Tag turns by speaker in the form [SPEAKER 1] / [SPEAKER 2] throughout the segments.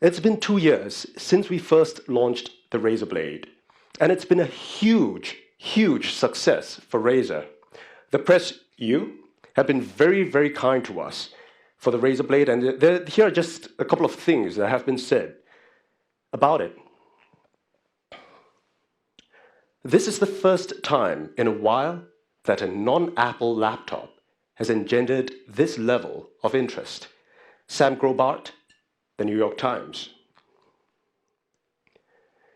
[SPEAKER 1] It's been 2 years since we first launched the Razer Blade, and it's been a huge, huge success for Razer. The press, you, have been very, very kind to us for the Razer Blade, and here are just a couple of things that have been said about it. This is the first time in a while that a non-Apple laptop has engendered this level of interest. Sam Grobart, The New York Times.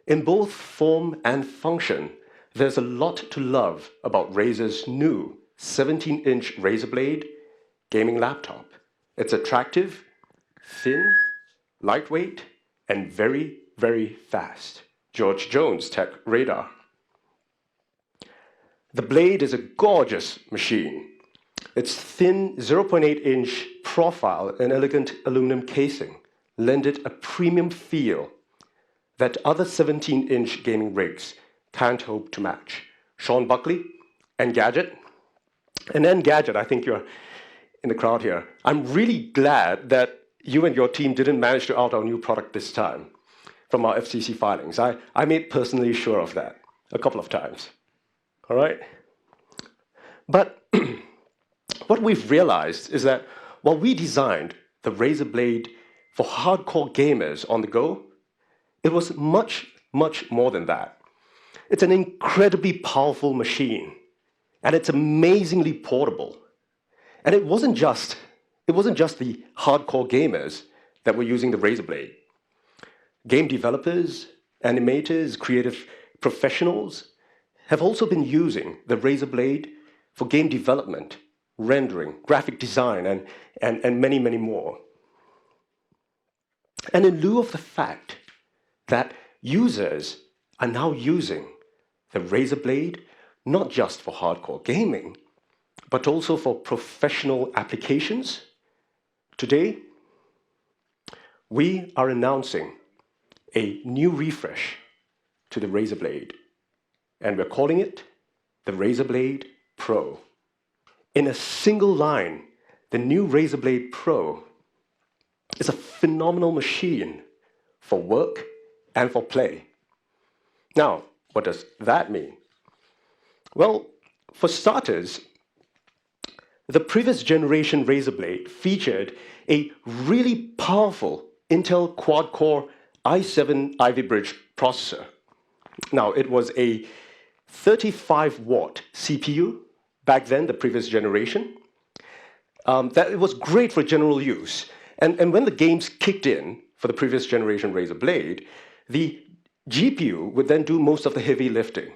[SPEAKER 1] In both form and function, there's a lot to love about Razer's new 17-inch Razer Blade gaming laptop. It's attractive, thin, lightweight, and very, very fast. George Jones Tech Radar. The Blade is a gorgeous machine. Its thin 0.8-inch profile and elegant aluminum casing lend it a premium feel that other 17-inch gaming rigs can't hope to match. Sean Buckley, Engadget. And Engadget, I think you're in the crowd here. I'm really glad that you and your team didn't manage to out our new product this time from our FCC filings. I made personally sure of that a couple of times. All right? But what we've realized is that while we designed the Razer Blade for hardcore gamers on the go, it was much, much more than that. It's an incredibly powerful machine, and it's amazingly portable. And it wasn't just the hardcore gamers that were using the Razer Blade. Game developers, animators, creative professionals have also been using the Razer Blade for game development, rendering, graphic design, and many, many more. And in lieu of the fact that users are now using the Razer Blade not just for hardcore gaming, but also for professional applications, today we are announcing a new refresh to the Razer Blade, and we're calling it the Razer Blade Pro. In a single line, the new Razer Blade Pro is a phenomenal machine for work and for play. Now, what does that mean? Well, for starters, the previous generation Razer Blade featured a really powerful Intel quad-core i7 Ivy Bridge processor. Now, it was a 35-watt CPU back then, the previous generation. That it was great for general use. And when the games kicked in for the previous generation Razer Blade, the GPU would then do most of the heavy lifting.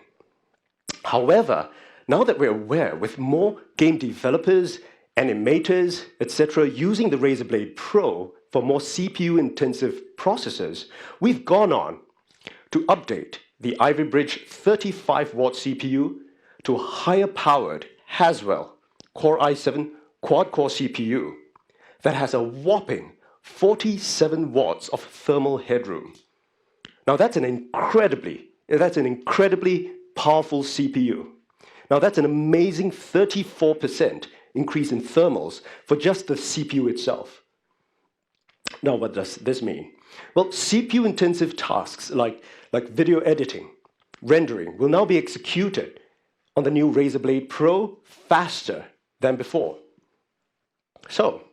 [SPEAKER 1] However, now that we're aware, with more game developers, animators, etc., using the Razer Blade Pro for more CPU-intensive processors, we've gone on to update the Ivy Bridge 35-watt CPU to a higher-powered Haswell Core i7 quad-core CPU that has a whopping 47 watts of thermal headroom. Now that's an incredibly powerful CPU. Now that's an amazing 34% increase in thermals for just the CPU itself. Now what does this mean? Well, CPU-intensive tasks like video editing, rendering will now be executed on the new Razer Blade Pro faster than before. So,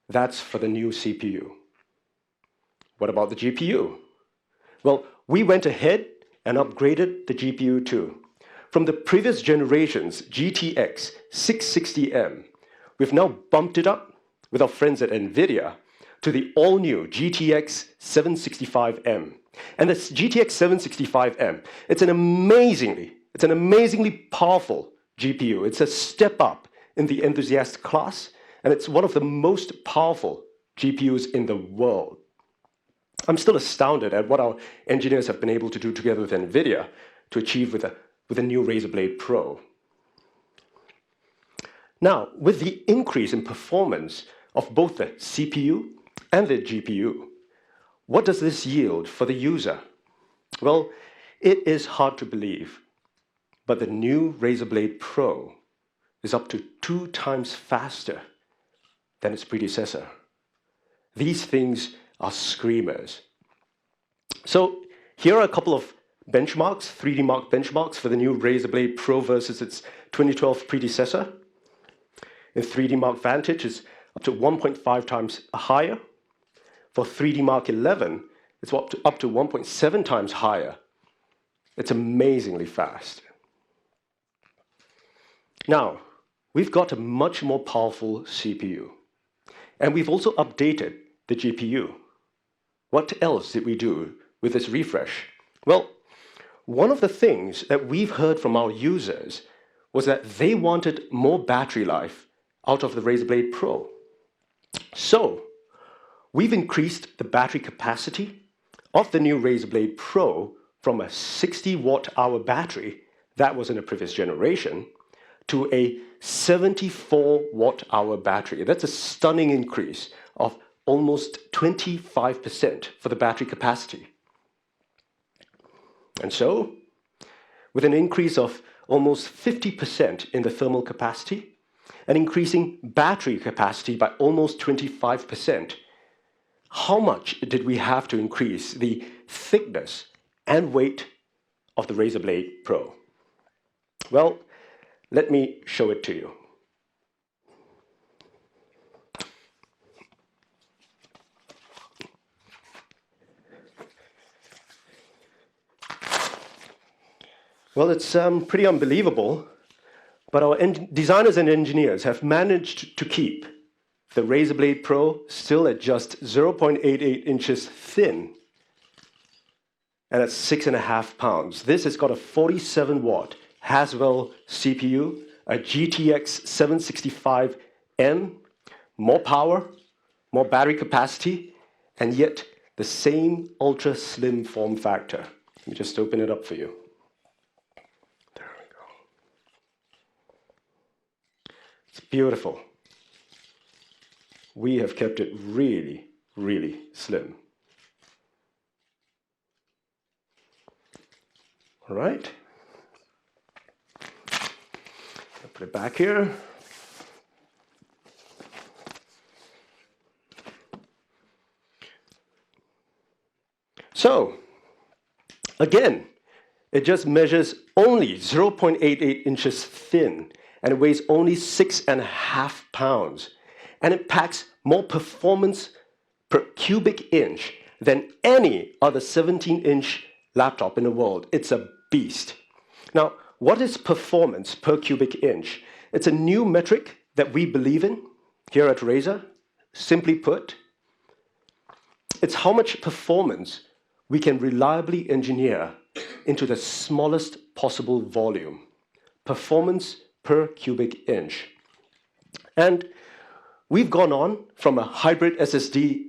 [SPEAKER 1] that's for the new CPU. What about the GPU? Well, we went ahead and upgraded the GPU too. From the previous generation's GTX 660M, we've now bumped it up with our friends at NVIDIA to the all-new GTX 765M. And this GTX 765M, it's an amazingly powerful GPU. It's a step up in the enthusiast class, and it's one of the most powerful GPUs in the world. I'm still astounded at what our engineers have been able to do together with NVIDIA to achieve with a new Razer Blade Pro. Now, with the increase in performance of both the CPU and the GPU, what does this yield for the user? Well, it is hard to believe, but the new Razer Blade Pro is up to 2 times faster than its predecessor. These things are screamers. So here are a couple of benchmarks, 3D Mark benchmarks for the new Razer Blade Pro versus its 2012 predecessor. In 3D Mark Vantage, it's up to 1.5 times higher. For 3D Mark 11, it's up to 1.7 times higher. It's amazingly fast. Now, we've got a much more powerful CPU. And we've also updated the GPU. What else did we do with this refresh? Well, one of the things that we've heard from our users was that they wanted more battery life out of the Razer Blade Pro. So, we've increased the battery capacity of the new Razer Blade Pro from a 60 watt-hour battery that was in a previous generation to a 74 watt-hour battery. That's a stunning increase of almost 25% for the battery capacity. And so, with an increase of almost 50% in the thermal capacity, and increasing battery capacity by almost 25%, how much did we have to increase the thickness and weight of the Razer Blade Pro? Well, let me show it to you. Well, it's pretty unbelievable, but our designers and engineers have managed to keep the Razer Blade Pro still at just 0.88 inches thin, and at 6.5 pounds. This has got a 47 watt Haswell CPU, a GTX 765M, more power, more battery capacity, and yet the same ultra slim form factor. Let me just open it up for you. There we go. It's beautiful. We have kept it really, really slim. All right. I'll put it back here. So, again, it just measures only 0.88 inches thin, and it weighs only 6.5 pounds. And it packs more performance per cubic inch than any other 17-inch laptop in the world. It's a beast. Now, what is performance per cubic inch? It's a new metric that we believe in here at Razer. Simply put, it's how much performance we can reliably engineer into the smallest possible volume. Performance per cubic inch. And we've gone on from a hybrid SSD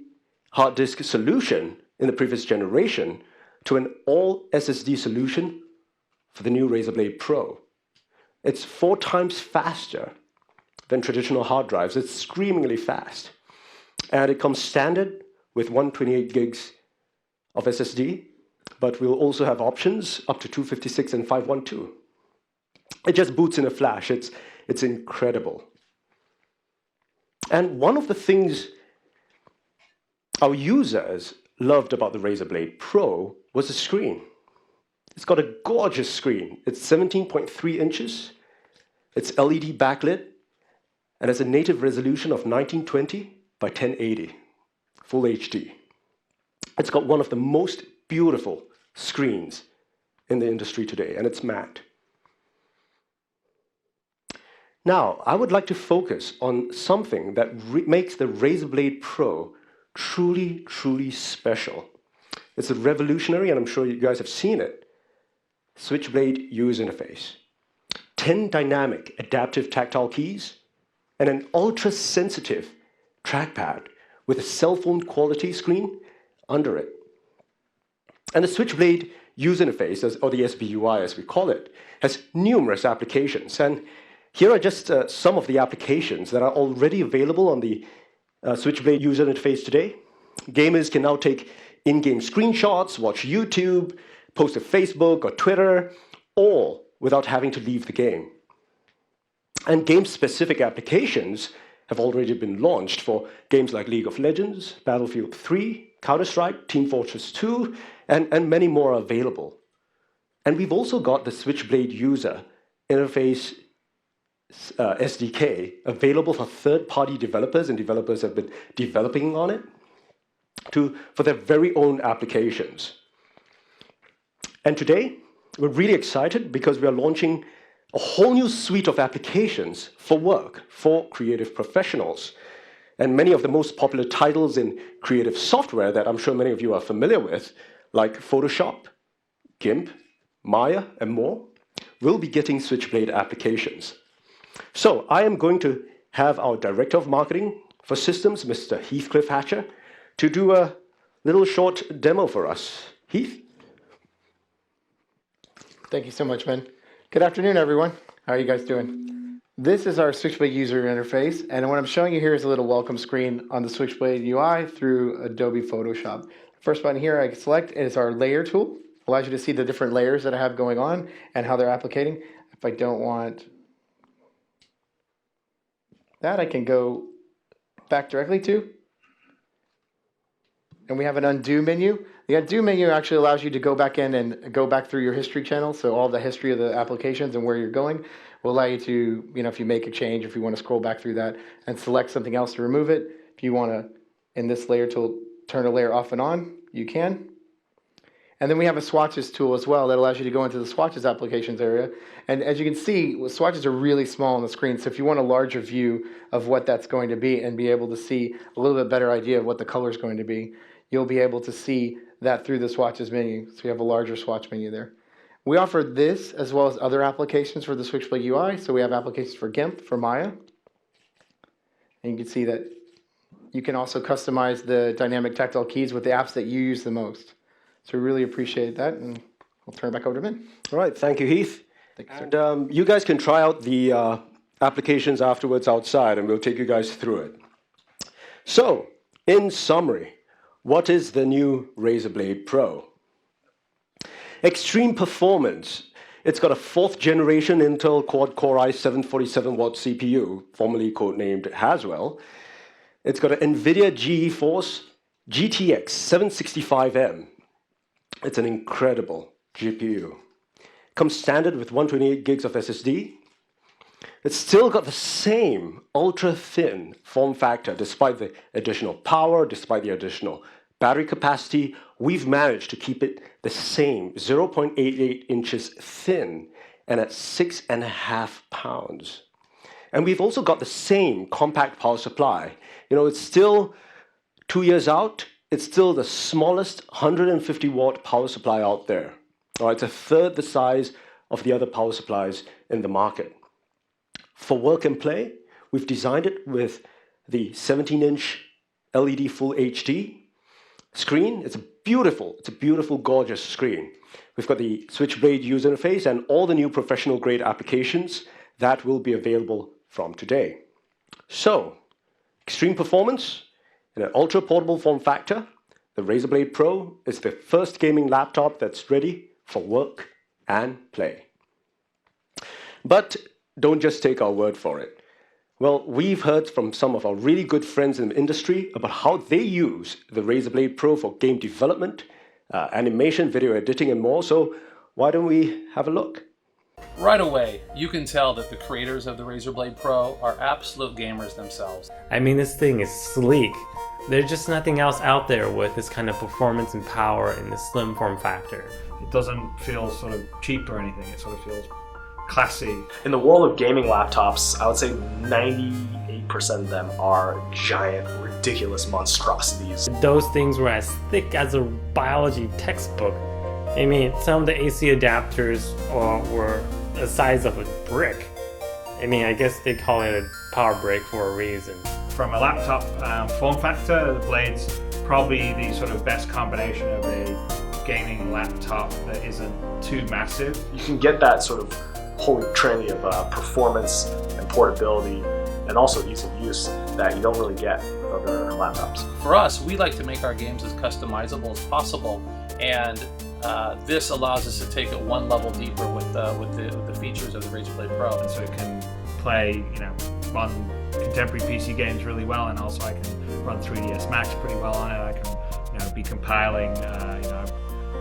[SPEAKER 1] hard disk solution in the previous generation to an all SSD solution for the new Razer Blade Pro. It's 4 times faster than traditional hard drives. It's screamingly fast. And it comes standard with 128 gigs of SSD, but we'll also have options up to 256 and 512. It just boots in a flash. It's incredible. And one of the things our users loved about the Razer Blade Pro was the screen. It's got a gorgeous screen. It's 17.3 inches. It's LED backlit, and has a native resolution of 1920 by 1080, full HD. It's got one of the most beautiful screens in the industry today, and it's matte. Now, I would like to focus on something that makes the Razer Blade Pro truly, truly special. It's a revolutionary, and I'm sure you guys have seen it, Switchblade user interface. 10 dynamic adaptive tactile keys, and an ultra-sensitive trackpad with a cell phone quality screen under it. And the Switchblade user interface, or the SBUI as we call it, has numerous applications. And here are just some of the applications that are already available on the Switchblade user interface today. Gamers can now take in-game screenshots, watch YouTube, post to Facebook or Twitter, all without having to leave the game. And game-specific applications have already been launched for games like League of Legends, Battlefield 3, Counter-Strike, Team Fortress 2, and many more are available. And we've also got the Switchblade user interface SDK available for third-party developers, and developers have been developing on it for their very own applications. And today, we're really excited because we are launching a whole new suite of applications for work, for creative professionals. And many of the most popular titles in creative software that I'm sure many of you are familiar with, like Photoshop, GIMP, Maya, and more, will be getting Switchblade applications. So I am going to have our Director of Marketing for Systems, Mr. Heathcliff Hatcher, to do a little short demo for us. Heath?
[SPEAKER 2] Thank you so much, Min. Good afternoon, everyone. How are you guys doing? This is our Switchblade user interface, and what I'm showing you here is a little welcome screen on the Switchblade UI through Adobe Photoshop. The first button here I can select is our layer tool. It allows you to see the different layers that I have going on and how they're applicating. If I don't want that, I can go back directly to, and we have an undo menu. The undo menu actually allows you to go back in and go back through your history channel, so all the history of the applications and where you're going will allow you to, if you make a change, if you want to scroll back through that and select something else to remove it. If you want to, in this layer tool, turn a layer off and on, you can. And then we have a Swatches tool as well that allows you to go into the Swatches applications area. And as you can see, swatches are really small on the screen, so if you want a larger view of what that's going to be and be able to see a little bit better idea of what the color is going to be, you'll be able to see that through the Swatches menu. So you have a larger swatch menu there. We offer this as well as other applications for the Switchblade UI. So we have applications for GIMP, for Maya. And you can see that you can also customize the dynamic tactile keys with the apps that you use the most. So we really appreciate that, and I'll turn it back over to Min.
[SPEAKER 1] All right, thank you, Heath.
[SPEAKER 2] Thank you, sir.
[SPEAKER 1] And you guys can try out the applications afterwards outside, and we'll take you guys through it. So, in summary, what is the new Razer Blade Pro? Extreme performance. It's got a 4th generation Intel quad-core i7-47-watt CPU, formerly codenamed Haswell. It's got an NVIDIA GeForce GTX 765M. It's an incredible GPU. Comes standard with 128 gigs of SSD. It's still got the same ultra-thin form factor, despite the additional power, despite the additional battery capacity. We've managed to keep it the same, 0.88 inches thin, and at 6.5 pounds. And we've also got the same compact power supply. It's still 2 years out. It's still the smallest 150-watt power supply out there. All right, it's a third the size of the other power supplies in the market. For work and play, we've designed it with the 17-inch LED Full HD screen. It's a beautiful, gorgeous screen. We've got the Switchblade user interface and all the new professional-grade applications that will be available from today. So, extreme performance in an ultra-portable form factor. The Razer Blade Pro is the first gaming laptop that's ready for work and play. But don't just take our word for it. Well, we've heard from some of our really good friends in the industry about how they use the Razer Blade Pro for game development, animation, video editing, and more. So why don't we have a look?
[SPEAKER 3] Right away, you can tell that the creators of the Razer Blade Pro are absolute gamers themselves.
[SPEAKER 4] I mean, this thing is sleek. There's just nothing else out there with this kind of performance and power in this slim form factor.
[SPEAKER 5] It doesn't feel sort of cheap or anything, it sort of feels classy.
[SPEAKER 6] In the world of gaming laptops, I would say 98% of them are giant, ridiculous monstrosities.
[SPEAKER 4] Those things were as thick as a biology textbook. I mean, some of the AC adapters were the size of a brick. I mean, I guess they call it a power brick for a reason.
[SPEAKER 5] From a laptop form factor, the Blade's probably the sort of best combination of a gaming laptop that isn't too massive.
[SPEAKER 6] You can get that sort of holy trinity of performance and portability and also ease of use that you don't really get with other laptops.
[SPEAKER 3] For us, we like to make our games as customizable as possible, and this allows us to take it one level deeper with the features of the Razer Blade Pro.
[SPEAKER 5] And so it can play, run contemporary PC games really well, and also I can run 3ds Max pretty well on it. I can, be compiling,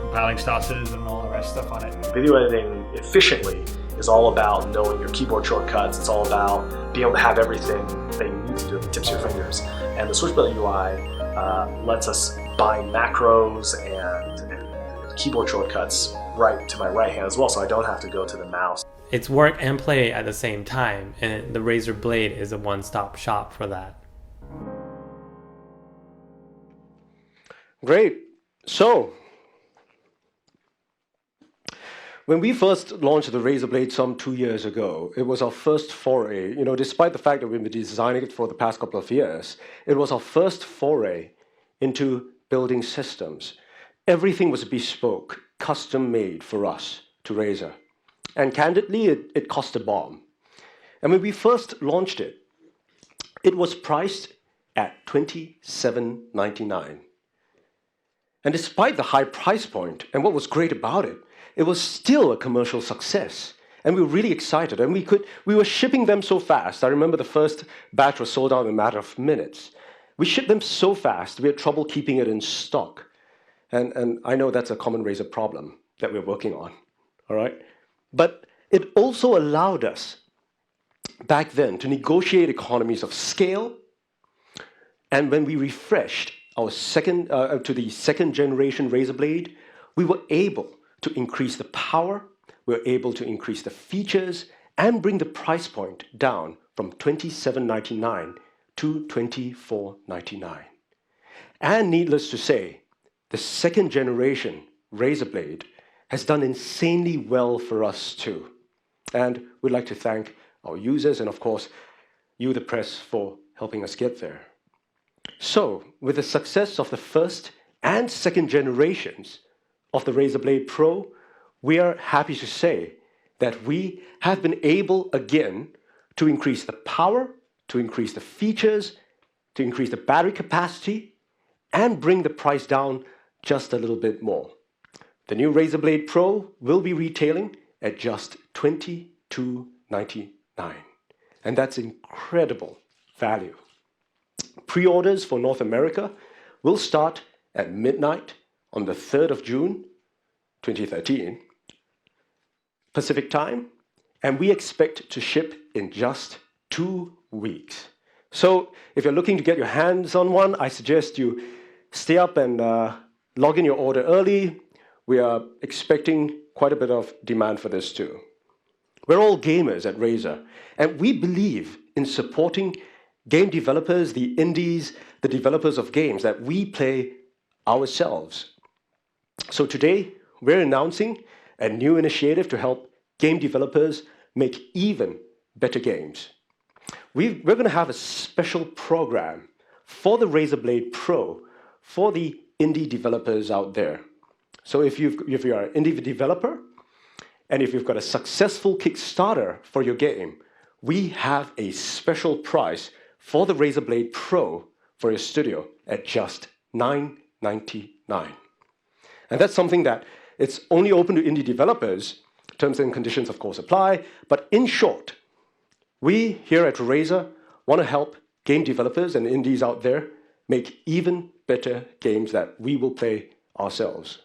[SPEAKER 5] compiling starters and all the rest of stuff on it.
[SPEAKER 6] Video editing efficiently is all about knowing your keyboard shortcuts. It's all about being able to have everything that you need to do at the tips of your fingers. And the Switchblade UI lets us bind macros and keyboard shortcuts right to my right hand as well, so I don't have to go to the mouse.
[SPEAKER 4] It's work and play at the same time, and the Razer Blade is a one-stop shop for that.
[SPEAKER 1] Great. So, when we first launched the Razer Blade some 2 years ago, it was our first foray. Despite the fact that we've been designing it for the past couple of years, it was our first foray into building systems. Everything was bespoke, custom made for us to Razer. And candidly, it cost a bomb. And when we first launched it, it was priced at $27.99. And despite the high price point, and what was great about it, it was still a commercial success. And we were really excited. And we were shipping them so fast. I remember the first batch was sold out in a matter of minutes. We shipped them so fast, we had trouble keeping it in stock. And I know that's a common Razer problem that we're working on, all right? But it also allowed us back then to negotiate economies of scale. And when we refreshed our to the second generation Razer Blade, we were able to increase the power, we were able to increase the features, and bring the price point down from $27.99 to $24.99. And needless to say, the second generation Razer Blade has done insanely well for us too. And we'd like to thank our users and, of course, you, the press, for helping us get there. So, with the success of the first and second generations of the Razer Blade Pro, we are happy to say that we have been able again to increase the power, to increase the features, to increase the battery capacity, and bring the price down just a little bit more. The new Razer Blade Pro will be retailing at just $22.99. And that's incredible value. Pre-orders for North America will start at midnight on the 3rd of June, 2013, Pacific time, and we expect to ship in just 2 weeks. So if you're looking to get your hands on one, I suggest you stay up and log in your order early. We are expecting quite a bit of demand for this too. We're all gamers at Razer, and we believe in supporting game developers, the indies, the developers of games that we play ourselves. So today, we're announcing a new initiative to help game developers make even better games. We're going to have a special program for the Razer Blade Pro for the indie developers out there. So if you're an indie developer, and if you've got a successful Kickstarter for your game, we have a special price for the Razer Blade Pro for your studio at just $9.99. And that's something that it's only open to indie developers. Terms and conditions, of course, apply. But in short, we here at Razer want to help game developers and indies out there make even better games that we will play ourselves.